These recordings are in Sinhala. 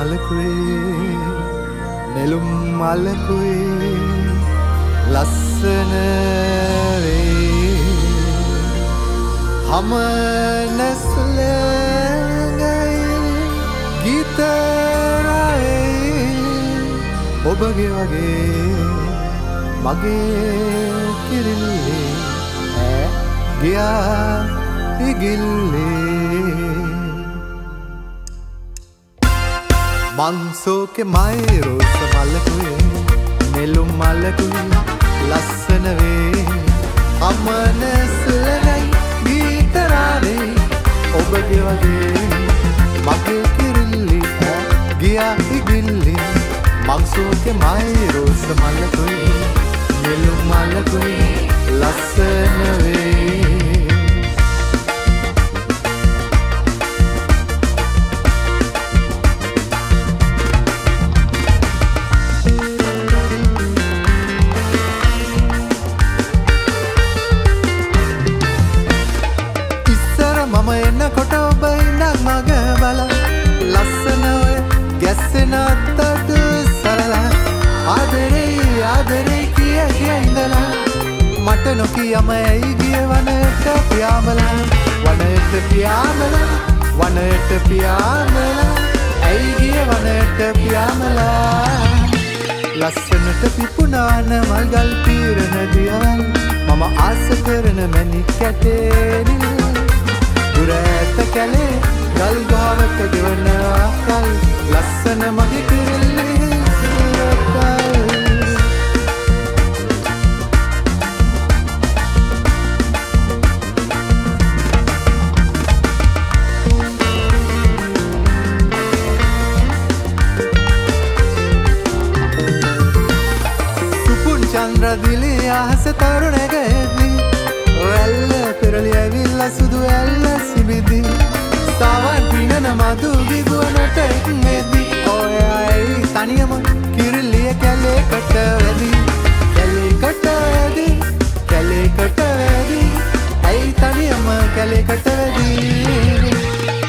මලකුවේ නෙළුම් මලකුවේ ලස්සන වේ හම නැස්ලඟයි ගීතරයි ඔබගේ වගේ මගේ කිරිල්ලේ ඈ ගියා ඉගිල්ලේ මංසෝකෙ මයි රෝස මලකුවේ නෙළුම් මලකුවේ ලස්සන වේ අමනසලයි ගීතරාවේ ඔබගේ වගේ මගේ කිරිල්ලි ගියා ඉගිල්ලි මංසෝකෙ මයි රෝස මලකුවේ නෙළුම් මලකුවේ ලස්සන වේ මට නොකියම ඇයි ගිය වනයට පියාඹලා වනයට පියාඹලා වනයට පියාඹලා ඇයි ගිය වනයට පියාඹලා ලස්සනට පිපුණාන මල්ගල් පීරන දියවල් මම ආස කරන මැණික් කැටේ දුර ඇත කැලේ ගල් ගහවක ගෙවන ආකල් ලස්සන මගේ කිරිල්ලේ සුරතල් චන්ද්‍රදිලි අහස තරුණැගෙද්දි රැල්ල පෙරලි ඇවිල්ලා සුදු ඇල්ල සිබිදි සවන් පිනන මදු විගුවනට එක්මෙද්දි ඔයයි තනියම කිරිල්ලිය කැලේකට වැදි කැලේකට වැදි කැලේකට වැදි ඇයි තනියම කැලේකට වැදි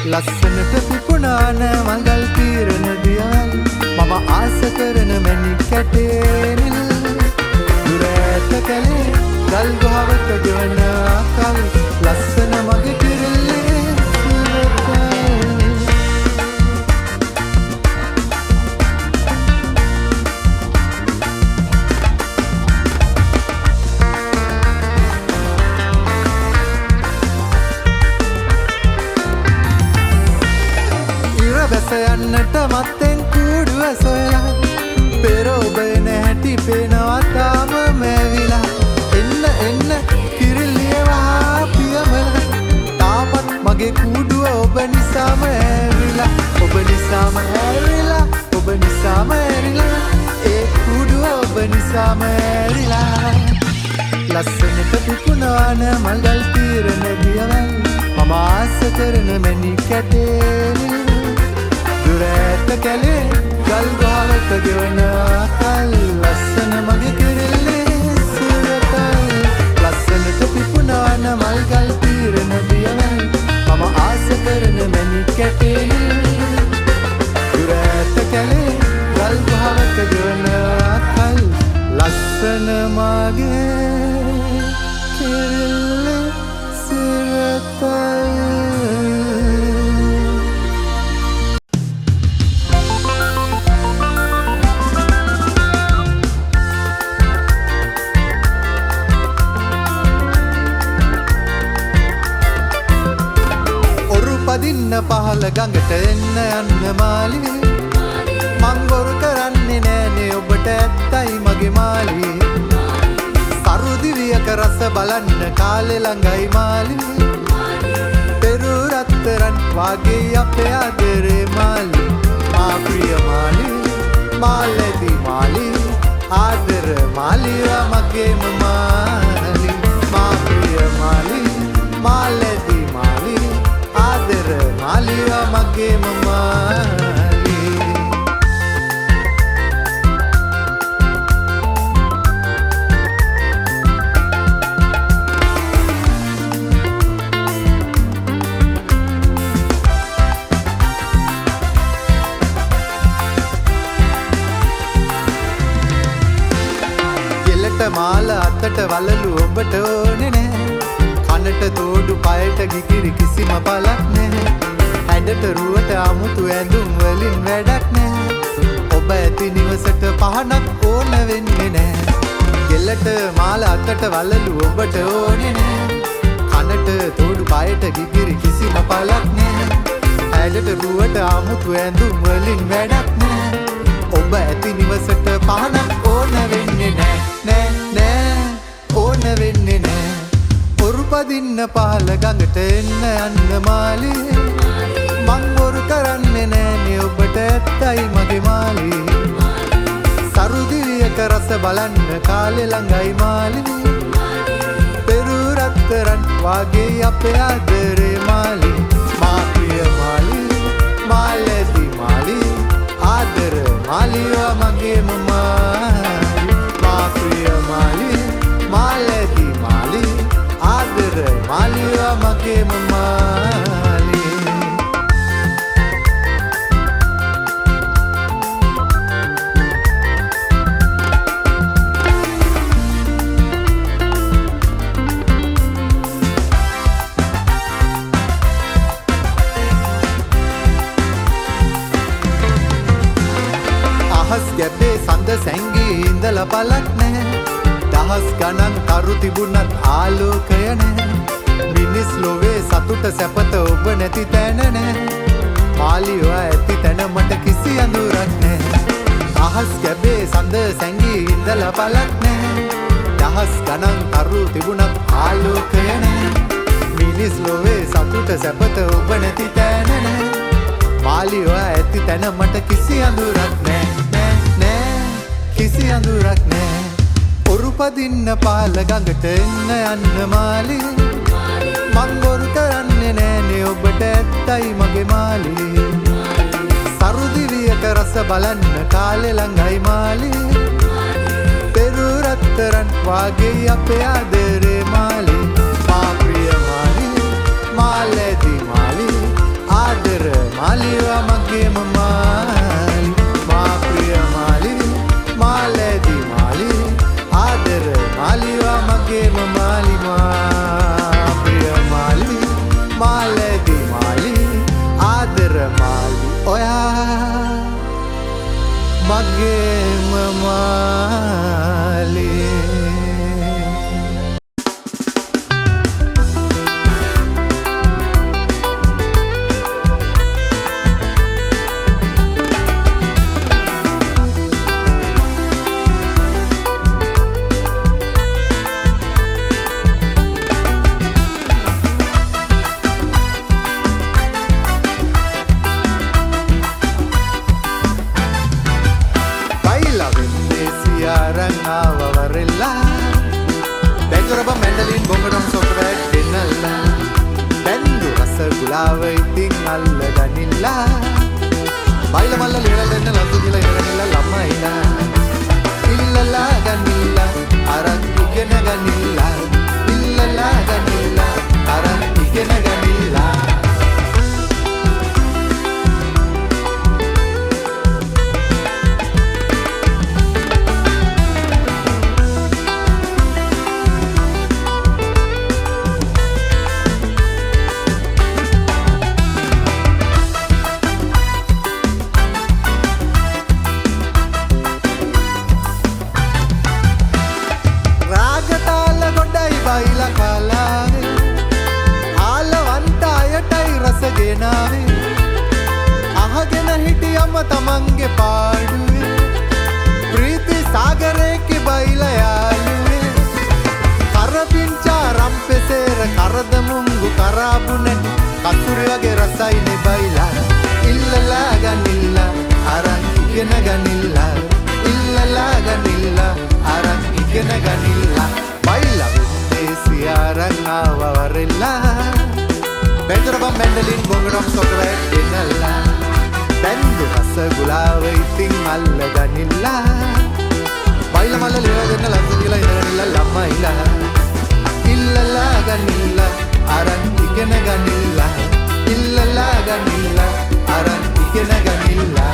ලස්සනට පිපුණාන මංගල් පීරන දියවල් මම ආස කරන මැණික් කැටේ කැලේ ගල් ගහවක ගෙවන ආකල් ලස්සන මගේ කිරිල්ලේ සුරතල් ඉර බැස යන්නට මත්තෙන් කූඩුව සොයලා පෙර ඔබ නැහැටි පේනවා තාම මැවිලා එන්න කිරිල්ලියවා පියමලා තාමත් මගේ කූඩුව ඔබ නිසාම ඇරිලා ඔබ නිසාම ඇරිලා ඔබ නිසාම ඇරිලා ඒ කූඩුව ඔබ නිසාම ඇරිලා ලස්සනට පිපුණාන මල්ගල් පීරන දියවල් මම ආස කරන මැණික් කැටේ දුර ඇත කැලේ ගල් ගහවක ගෙවන ආකල් ලස්සන මගේ කිරිල්ලේ සුරතල් ලස්සනට පිපුණාන මල්ගල් පීරන දියවල් මම ආස කරන මැණික් කැටේ දුර ඇත කැලේ ගල් ගහවක ගෙවන ආකල් ලස්සන මගේ කිරිල්ලේ සුරතල් පදින්න පහල ගඟට එන්න යන්න මාලියේ මං බොරු කරන්නේ නෑනේ ඔබට ඇත්තයි මගේ මාලියේ සරු දිවියක රස බලන්න කාලේ ළඟයි මාලියේ පෙරුරත්තරන් වාගේ අපේ ආදරේ මාලියේ මා ප්‍රිය මාලියේ මාලදී මාලියේ ආදර මාලියා මගේම මාලියේ මා ප්‍රිය මාලියේ මාලදී මාලියේ ආදර මාලියා මගේම මාලියේ අතට වලලු ඔබට ඕනේ නෑ කනට තෝඩු පයට ගිකිරි කිසිම පලක් නෑ හැඩට රුවට අමුතු ඇඳුම් වලින් වැඩක් නෑ ඔබ ඇති නිවසට පහනක් ඕන වෙන්නේ නෑ ගෙල්ලට මාල අතට වලලු ඔබට ඕනේ නෑ කනට තෝඩු පයට ගිකිරි කිසිම පලක් නෑ හැඩට රුවට අමුතු ඇඳුම් වලින් වැඩක් නෑ ඔබ ඇති නිවසට පහනක් ඕන වෙන්නේ නෑ නෑ ඕන වෙන්නේ නෑ පදින්න පහල ගඟට එන්න යන්න මාලේ මං බොරු කරන්නේ නෑනේ ඔබට ඇත්තයි මගේ මාලේ සරුදිවියක රස බලන්න කාලේ ළඟයි මාලේ පෙරුරත්තරන් වාගේ අපේ ආදරේ මාලේ මා ප්‍රිය මාලේ මාලේදි මාලේ ආදර මාලියා මගේම මාලේ මා ප්‍රිය මාලේ මාලේදි මාලේ ආදර මාලියා මගේම මාලේ අහස් ගැබ්බේ සඳ සැංගී ඉඳලා බලක් නෑ දහස් ගණන් කරු තිබුණත් ආලෝකය නෑ මිනිස් ලොවේ සතුට සැපත ඔබ නැති තැන නෑ මාලියෝ ඇති තැන මට කිසි අඳුරක් නෑ අහස් ගැබේ සඳ සැංගී ඉඳලා බලක් නෑ දහස් ගණන් කරු තිබුණත් ආලෝකය නෑ මිනිස් ලොවේ සතුට සැපත ඔබ නැති තැන නෑ මාලියෝ ඇති තැන මට කිසි අඳුරක් නෑ නෑ කිසි අඳුරක් නෑ පදින්න පාල ගඟට එන්න යන්න මාලේ මං බොරු කරන්නේ නෑනේ ඔබට ඇත්තයි මගේ මාලේ සරුදිවියක රස බලන්න කාලේ ළඟයි මාලේ පෙරුරත්තරන් වාගේ අපේ ආදරේ මාලේ මා ප්‍රිය මාලේ මාලේදි මාලේ ආදර මාලියා මගේම මාලේ මා ප්‍රිය මාලේ මාලේදි මාලේ ආදර මාලියා මගේම මාලි මා ප්‍රිය මාලි මාලේදි මාලි ආදර මාලි ඔයා මගේම Mali Mandolin bongadom sokrat dinalla bendu rasa gulawa itin alla ganilla baila malla lila denna landu dila iranilla lammaila illala ganilla aran igena ganilla illala ganilla aran igena ganilla අහගෙන හිටියම තමන්ගේ පාඩුවේ ප්‍රීති සාගරේකි බයිලා යාළුවේ කරපිංචා රම්පෙසේර කරද මුංගු කරාබුනැටි කසුරි වගේ රසයිනේ බයිලා ඉල්ලලා ගනිල්ලා අරන් ඉගෙන ගනිල්ලා ඉල්ලලා ගනිල්ලා අරන් ඉගෙන ගනිල්ලා බයිලා විදේසි අරන් ආවවරෙල්ලා Benduram Mandolin bongadom sokrat dinalla bendu rasa gulawa itin alla ganilla baila malla lila denna landu dila iranilla lammaila illala ganilla aran igena ganilla illala ganilla aran igena ganilla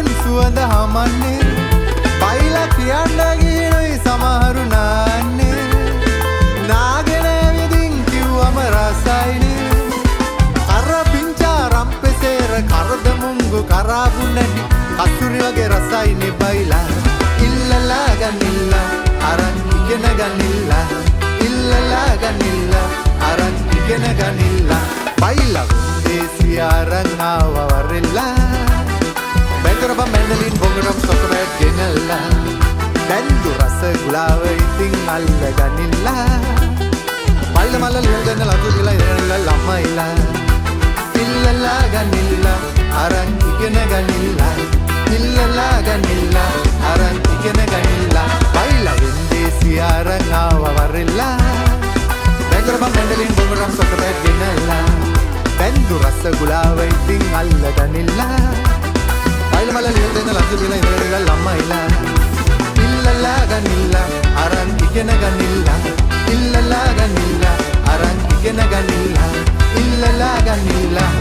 මලකුන් සුවඳ හමන්නේ බයිලා කියන්න ගිනුයි සමහරු නාන්නේ නාගෙන විදින් කිව්වම රසයිනේ අර පිංචා රම්පෙසේර කරද මුංගු කරාබුන්නනි කතුරි වගේ රසයිනේ බයිලා ඉල්ලලා ගනිල්ලා අරන් ඉගෙන ගනිල්ලා ඉල්ලලා ගනිල්ලා අරන් ඉගෙන ගනිල්ලා බයිලා දේසිය අරන් ආවවරෙල්ලා බෙන්දරබ මැන්ඩලින් බොංගඩම් සොකබැට් ගෙනල්ලා දැන්දු රස ගුලාව ඉතින් අල්ල ගනිල්ලා බල්ල මල්ල ලියල් දෙන්න ලතු දිලා ඉරනිල්ලා ළමයිලා ඉල්ලලා ගනිල්ලා අරන් ඉගෙන ගනිල්ලා ඉල්ලලා ගනිල්ලා අරන් ඉගෙන ගනිල්ලා බයිලා වෙන්දේසිය අරන් ආවවරෙල්ලා බෙන්දරබ මැන්ඩලින් බොංගඩම් සොකබැට් ගෙනල්ලා දැන්දු රස ගුලාව ඉතින් අල්ල ගනිල්ලා බයිලා මල්ල ලියල් දෙන්න ලතු දිලා ඉරනිල්ලා ළමයිලා ඉල්ලලා ගනිල්ලා අරන් ඉගෙන ගනිල්ලා ඉල්ලලා ගනිල්ලා අරන් ඉගෙන ගනිල්ලා ඉල්ලලා ගනිල්ලා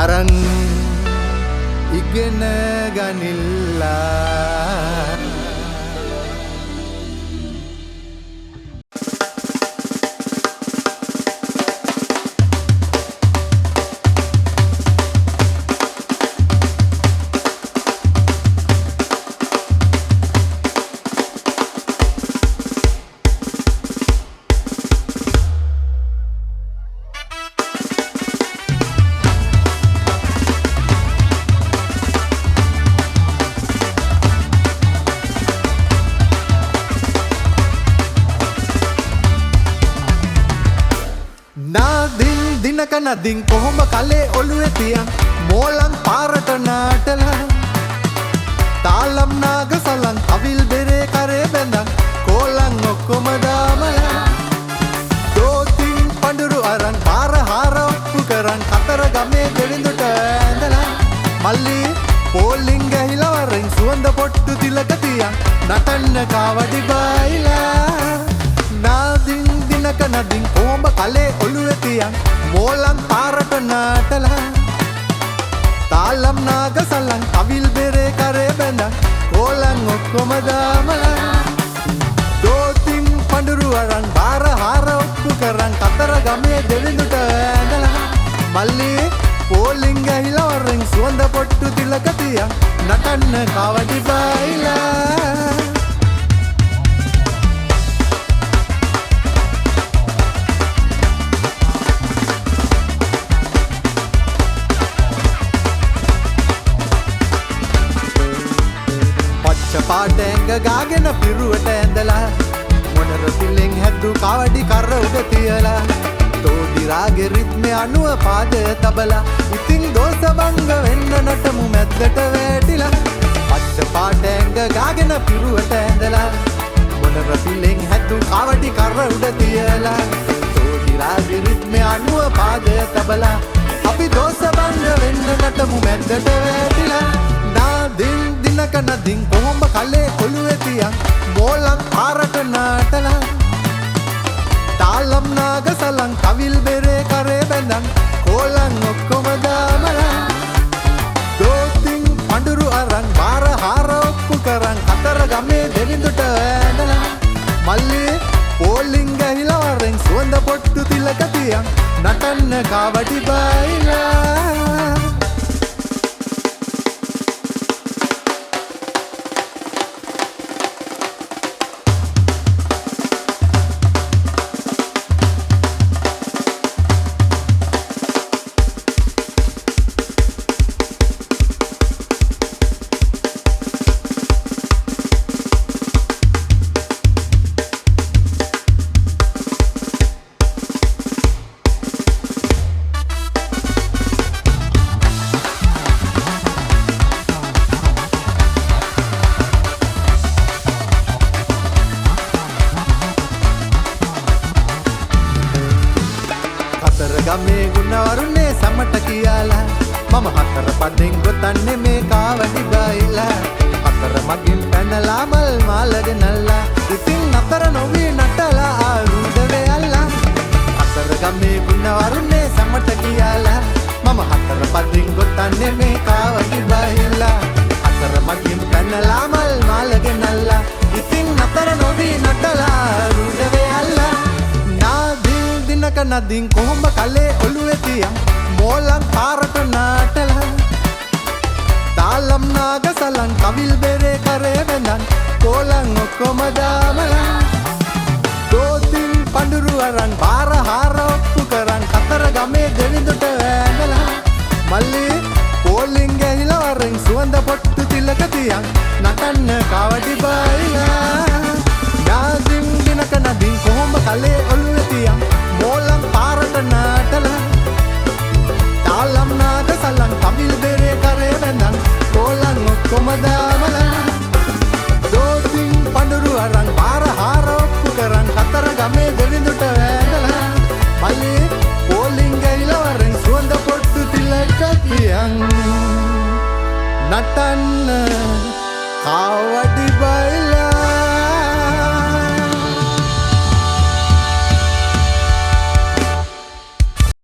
අරන් ඉගෙන ගනිල්ලා දිනක නදින් කොහොම කලේ ඔළුවේ තියන් මෝලන් පාරට නාටලා තාලම් නාග සලන් අවිල් බෙරේ කරේ බැඳන් කෝලන් ඔක්කොම දාමලා දෝතින් පඳුරු අරන් පාර හාර ඔප්පු කරන් කතර ගමේ දෙවිඳුට ඇඳලා මල්ලි පෝලිං ගහිලා වරෙන් සුවඳ පොට්ටු තිලක තියන් නටන්න කාවඩි බයිලා නාදින් දිනක නදින් කොහොම කලේ ඔළුවේ තියන් මෝලන් පාරට නාටලා තාලම් නාග සලන් අවිල් බෙරේ කරේ බැඳන් කෝලන් ඔක්කොම දාමලා දෝතින් පඳුරු අරන් බාර හාර ඔප්පු කරන් කතර ගමේ දෙවිඳුට ඇඳලා මල්ලි පෝලිං ගහිලා වරෙන් සුවඳ පොට්ටු තිලක තියන් නටන්න කවඩි බයිලා පාටැංග ගාගෙන පිරුවට ඇඳලා මොනර පිල්ලෙන් හැද්දු කවඩි කර උඩ තියලා තෝඩිරාගේ රිත්මේ අනුව පාදය තබලා ඉතින් දෝස බංග වෙන්න නටමු මැද්දට වැටිලා පච්ච පාටැංග ගාගෙන පිරුවට ඇඳලා මොනර පිල්ලෙන් හැද්දු කවඩි කර උඩ තියලා තෝඩිරාගේ රිත්මේ අනුව පාදය තබලා අපි දෝස බංග වෙන්න නටමු මැද්දට වැටිලා නාදින් දිනක නදින් කොහොම කලේ ඔළුවේ තියන් මෝලන් පාරට නාටලා තාලම් නාග සලන් කවිල් බෙරේ කරේ බැඳන් කෝලන් ඔක්කොම දාමලා දෝතින් පඳුරු අරන් බාර හාර ඔප්පු කරන් කතර ගමේ දෙවිඳුට ඇඳලා මල්ලි පෝලිං ගහිලා වරෙන් සුවඳ පොට්ටු තිලක තියන් නටන්න කාවඩි බයිලා ගමේ ගුණවරුනේ සමට කියලා මම හතර පදෙන් ගොතන්නේ මේ කාවඩි බයිලා හතර මගින් පැනලා මල් මාලගෙනල්ලා ඉතින් අතර නොවී නටලා ආරුද වෙයල්ලා හතර ගමේ ගුණවරුනේ සමට කියලා මම හතර පදෙන් ගොතන්නේ මේ කාවඩි බයිලා පෙන්නලා මල් මාලගෙනල්ලා ඉතින් නතර නොවී නටලා රුඩවේ අල්ලා නාදින් දිනක නදින් කොහොඹ කලේ ඔළුවේ තියන් මෝලන් පාරට නාටලා තාලම් නාගසලන් කවිල් බෙරේ කරේ වෙනන් කොලන් ඔක්කොම දාමලා දෝතින් පඳුරු අරන් බාර හාර ඔප්පු කරන් කතර ගමේ දෙවිඳුට වැඳලා මල්ලි පෝලිං ගහිලා වරෙන් සුවඳ පොට්ටු තිලක තියන් නටන්න කවඩි බයිලා නාදින් දිනක නදින් කොහොඹ කලේ ඔළුවේ තියන් මෝලන් පාරට නාටලා තාලම් නාගසලන් කවිල් බෙරේ කරේ වෙනන් කොලන් ඔක්කොම දාමලා දෝතින් පඳුරු අරන් බාර හාර ඔප්පු කරන් කතර ගමේ දෙවිඳුට වැඳලා මල්ලි පෝලිං ගහිලා වරෙන් සුවඳ පොට්ටු තිලක තියන් නටන්න කවඩි බයිලා